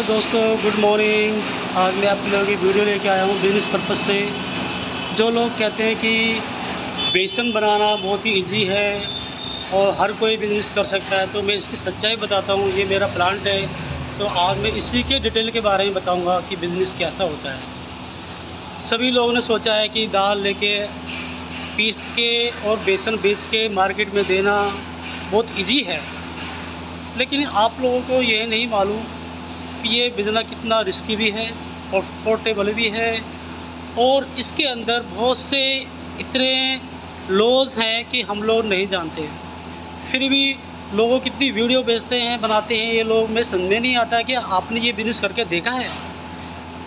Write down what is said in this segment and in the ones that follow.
दोस्तों, good morning. आज मैं आप लोगों की वीडियो लेके आया हूँ बिज़नेस पर्पज़ से। जो लोग कहते हैं कि बेसन बनाना बहुत ही इजी है और हर कोई बिज़नेस कर सकता है, तो मैं इसकी सच्चाई बताता हूँ। ये मेरा प्लांट है, तो आज मैं इसी के डिटेल के बारे में बताऊँगा कि बिज़नेस कैसा होता है। सभी लोगों ने सोचा है कि दाल लेके पीस के और बेसन बेच के मार्केट में देना बहुत इजी है, लेकिन आप लोगों को ये नहीं मालूम कि ये बिज़नेस कितना रिस्की भी है और पोर्टेबल भी है, और इसके अंदर बहुत से इतने लॉज़ हैं कि हम लोग नहीं जानते। फिर भी लोगों कितनी वीडियो भेजते हैं, बनाते हैं ये लोग, मैं समझ में नहीं आता कि आपने ये बिज़नेस करके देखा है।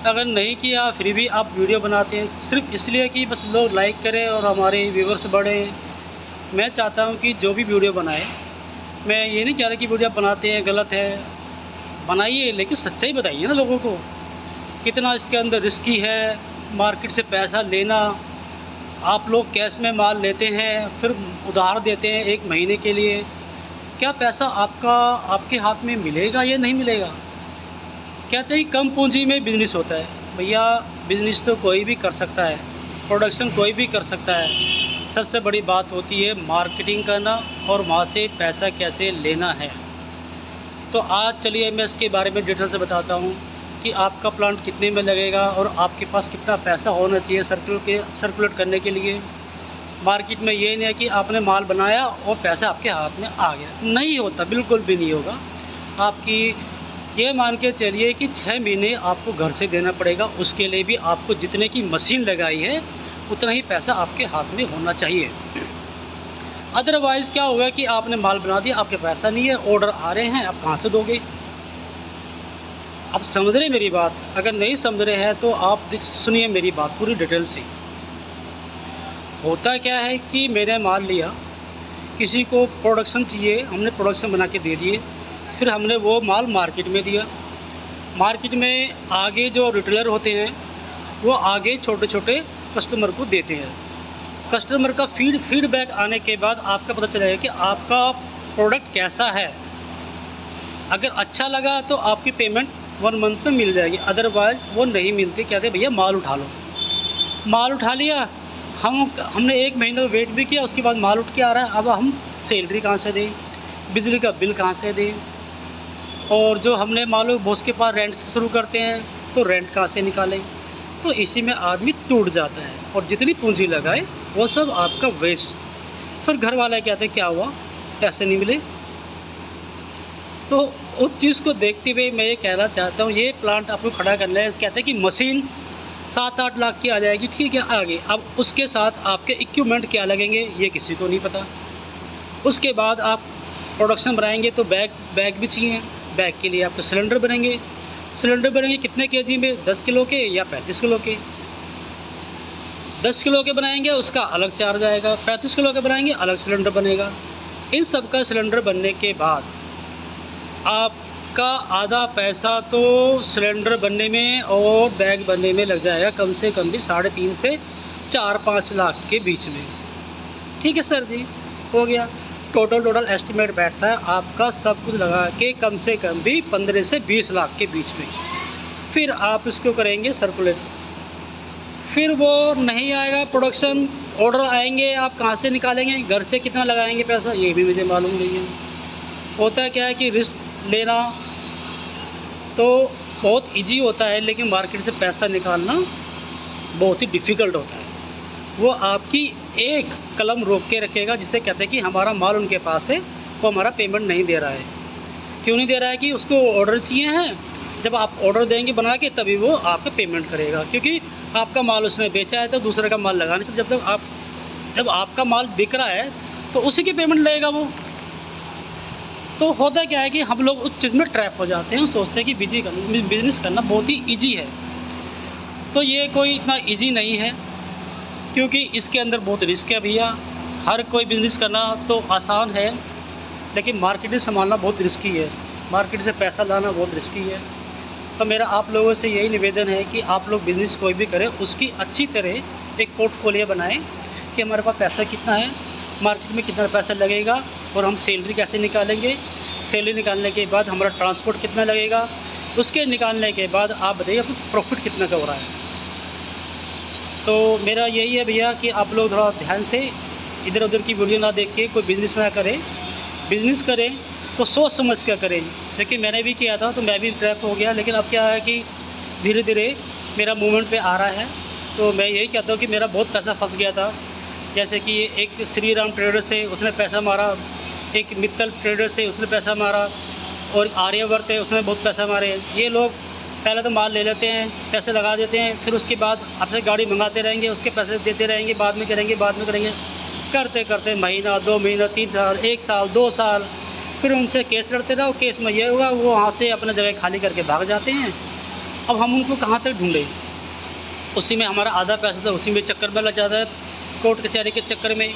अगर नहीं किया फिर भी आप वीडियो बनाते हैं सिर्फ इसलिए कि बस लोग लाइक करें और हमारे व्यूवर्स बढ़ें। मैं चाहता हूँ कि जो भी वीडियो बनाए, मैं ये नहीं चाहता कि वीडियो बनाते हैं गलत है, बनाइए लेकिन सच्चाई बताइए ना लोगों को। कितना इसके अंदर रिस्की है, मार्केट से पैसा लेना, आप लोग कैश में माल लेते हैं फिर उधार देते हैं 1 महीने के लिए, क्या पैसा आपके हाथ में मिलेगा या नहीं मिलेगा? कहते हैं कम पूंजी में बिज़नेस होता है। भैया, बिज़नेस तो कोई भी कर सकता है, प्रोडक्शन कोई भी कर सकता है। सबसे बड़ी बात होती है मार्केटिंग करना और वहाँ से पैसा कैसे लेना है। तो आज चलिए मैं इसके बारे में डिटेल से बताता हूँ कि आपका प्लांट कितने में लगेगा और आपके पास कितना पैसा होना चाहिए सर्कुलेट करने के लिए। मार्केट में ये नहीं है कि आपने माल बनाया और पैसा आपके हाथ में आ गया, नहीं होता, बिल्कुल भी नहीं होगा। आपकी ये मान के चलिए कि 6 महीने आपको घर से देना पड़ेगा। उसके लिए भी आपको जितने की मशीन लगाई है उतना ही पैसा आपके हाथ में होना चाहिए। अदरवाइज़ क्या होगा कि आपने माल बना दिया, आपके पैसा नहीं है, ऑर्डर आ रहे हैं, आप कहाँ से दोगे? आप समझ रहे मेरी बात? अगर नहीं समझ रहे हैं तो आप सुनिए मेरी बात पूरी डिटेल से। होता क्या है कि मैंने माल लिया, किसी को प्रोडक्शन चाहिए, हमने प्रोडक्शन बना के दे दिए, फिर हमने वो माल मार्केट में दिया। मार्केट में आगे जो रिटेलर होते हैं वो आगे छोटे छोटे कस्टमर को देते हैं। कस्टमर का फीडबैक आने के बाद आपका पता चलेगा कि आपका प्रोडक्ट कैसा है। अगर अच्छा लगा तो आपकी पेमेंट 1 मंथ में मिल जाएगी, अदरवाइज़ वो नहीं मिलती। कहते भैया माल उठा लो। माल उठा लिया, हमने 1 महीने वेट भी किया, उसके बाद माल उठ के आ रहा है। अब हम सैलरी कहाँ से दें, बिजली का बिल कहाँ से दें, और जो हमने मान लो बॉस के पास रेंट से शुरू करते हैं तो रेंट कहाँ से निकालें। तो इसी में आदमी टूट जाता है और जितनी पूंजी लगाए वो सब आपका वेस्ट। फिर घर वाले कहते हैं क्या हुआ, पैसे नहीं मिले। तो उस चीज़ को देखते हुए मैं ये कहना चाहता हूँ, ये प्लांट आपको खड़ा करना है। कहते हैं कि मशीन 7-8 लाख की आ जाएगी, ठीक है, आगे। अब उसके साथ आपके इक्विपमेंट क्या लगेंगे ये किसी को नहीं पता। उसके बाद आप प्रोडक्शन बनाएंगे तो बैग भी चाहिए। बैग के लिए आपके सिलेंडर बनेंगे। सिलेंडर बनेंगे कितने केजी में, 10 किलो के या 35 किलो के। 10 किलो के बनाएंगे उसका अलग चार्ज आएगा, 35 किलो के बनाएंगे अलग सिलेंडर बनेगा। इन सब का सिलेंडर बनने के बाद आपका आधा पैसा तो सिलेंडर बनने में और बैग बनने में लग जाएगा, कम से कम भी 3.5 से 4-5 लाख के बीच में। ठीक है सर जी, हो गया। टोटल एस्टिमेट बैठता है आपका सब कुछ लगा के कम से कम भी 15 से 20 लाख के बीच में। फिर आप इसको करेंगे सर्कुलेट, फिर वो नहीं आएगा प्रोडक्शन, ऑर्डर आएंगे, आप कहाँ से निकालेंगे, घर से कितना लगाएंगे पैसा, ये भी मुझे मालूम नहीं है। होता क्या है कि रिस्क लेना तो बहुत इजी होता है, लेकिन मार्केट से पैसा निकालना बहुत ही डिफ़िकल्ट होता है। वो आपकी एक कलम रोक के रखेगा, जिसे कहते हैं कि हमारा माल उनके पास है, वो हमारा पेमेंट नहीं दे रहा है। क्यों नहीं दे रहा है? कि उसको ऑर्डर चाहिए हैं। जब आप ऑर्डर देंगे बना के तभी वो आपका पेमेंट करेगा, क्योंकि आपका माल उसने बेचा है तो दूसरे का माल लगाने से जब आपका माल बिक रहा है तो उसी की पेमेंट लेगा वो। तो होता क्या है कि हम लोग उस चीज़ में ट्रैप हो जाते हैं, सोचते हैं कि बिज़नेस करना बहुत ही ईजी है। तो ये कोई इतना ईजी नहीं है, क्योंकि इसके अंदर बहुत रिस्क है भैया। हर कोई बिज़नेस करना तो आसान है, लेकिन मार्केट में संभालना बहुत रिस्की है, मार्केट से पैसा लाना बहुत रिस्की है। तो मेरा आप लोगों से यही निवेदन है कि आप लोग बिज़नेस कोई भी करें, उसकी अच्छी तरह एक पोर्टफोलियो बनाएं कि हमारे पास पैसा कितना है, मार्केट में कितना पैसा लगेगा और हम सैलरी कैसे निकालेंगे। सैलरी निकालने के बाद हमारा ट्रांसपोर्ट कितना लगेगा, उसके निकालने के बाद आप बताइए आपको प्रॉफिट कितना का हो रहा है। तो मेरा यही है भैया कि आप लोग थोड़ा ध्यान से इधर उधर की वीडियो ना देख के कोई बिज़नेस ना करें। बिज़नेस करें तो सोच समझ कर करें। लेकिन मैंने भी किया था तो मैं भी ट्रैप हो गया, लेकिन अब क्या है कि धीरे धीरे मेरा मूवमेंट पे आ रहा है। तो मैं यही कहता हूँ कि मेरा बहुत पैसा फंस गया था। जैसे कि एक श्री राम ट्रेडर से उसने पैसा मारा, एक मित्तल ट्रेडर से उसने पैसा मारा, और आर्यवर्त है उसने बहुत पैसा मारे। ये लोग पहले तो माल ले लेते हैं, पैसे लगा देते हैं, फिर उसके बाद आपसे गाड़ी मंगाते रहेंगे, उसके पैसे देते रहेंगे, बाद में करेंगे, करते करते महीना, 2 महीना, 3 साल, 1 साल, 2 साल, फिर उनसे केस लड़ते रहो। केस में ये हुआ, वो वहाँ से अपना जगह खाली करके भाग जाते हैं। अब हम उनको कहाँ तक ढूँढें? उसी में हमारा आधा पैसा तो उसी में चक्कर में लग जाता है, कोर्ट कचहरी के चक्कर में।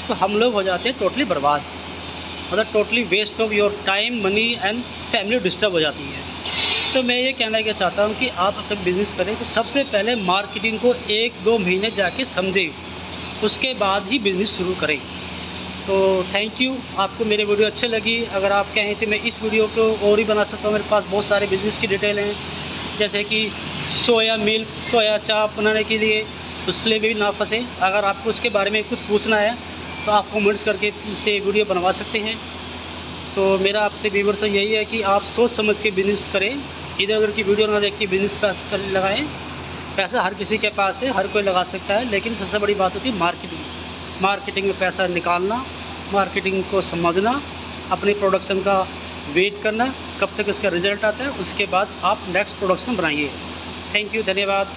तो हम लोग हो जाते हैं टोटली बर्बाद, मतलब totally waste of your time, money and family disturb हो जाती है। तो मैं ये कहना क्या चाहता हूँ कि आप अगर बिज़नेस करें तो सबसे पहले मार्केटिंग को 1-2 महीने जाके समझें, उसके बाद ही बिज़नेस शुरू करें। तो थैंक यू। आपको मेरी वीडियो अच्छी लगी, अगर आप कहें तो मैं इस वीडियो को और ही बना सकता हूँ। मेरे पास बहुत सारे बिज़नेस की डिटेल हैं, जैसे कि सोया मिल्क, सोया चाप बनाने के लिए, उसके भी ना फंसे। अगर आपको उसके बारे में कुछ पूछना है तो आप कमेंट्स करके इससे वीडियो बनवा सकते हैं। तो मेरा आपसे व्यूअर से यही है कि आप सोच समझ के बिज़नेस करें, इधर उधर की वीडियो ना देख के बिज़नेस पर लगाएं। पैसा हर किसी के पास है, हर कोई लगा सकता है, लेकिन सबसे बड़ी बात होती है मार्केटिंग में पैसा निकालना, मार्केटिंग को समझना, अपने प्रोडक्शन का वेट करना कब तक इसका रिज़ल्ट आता है, उसके बाद आप नेक्स्ट प्रोडक्शन बनाइए। थैंक यू, धन्यवाद।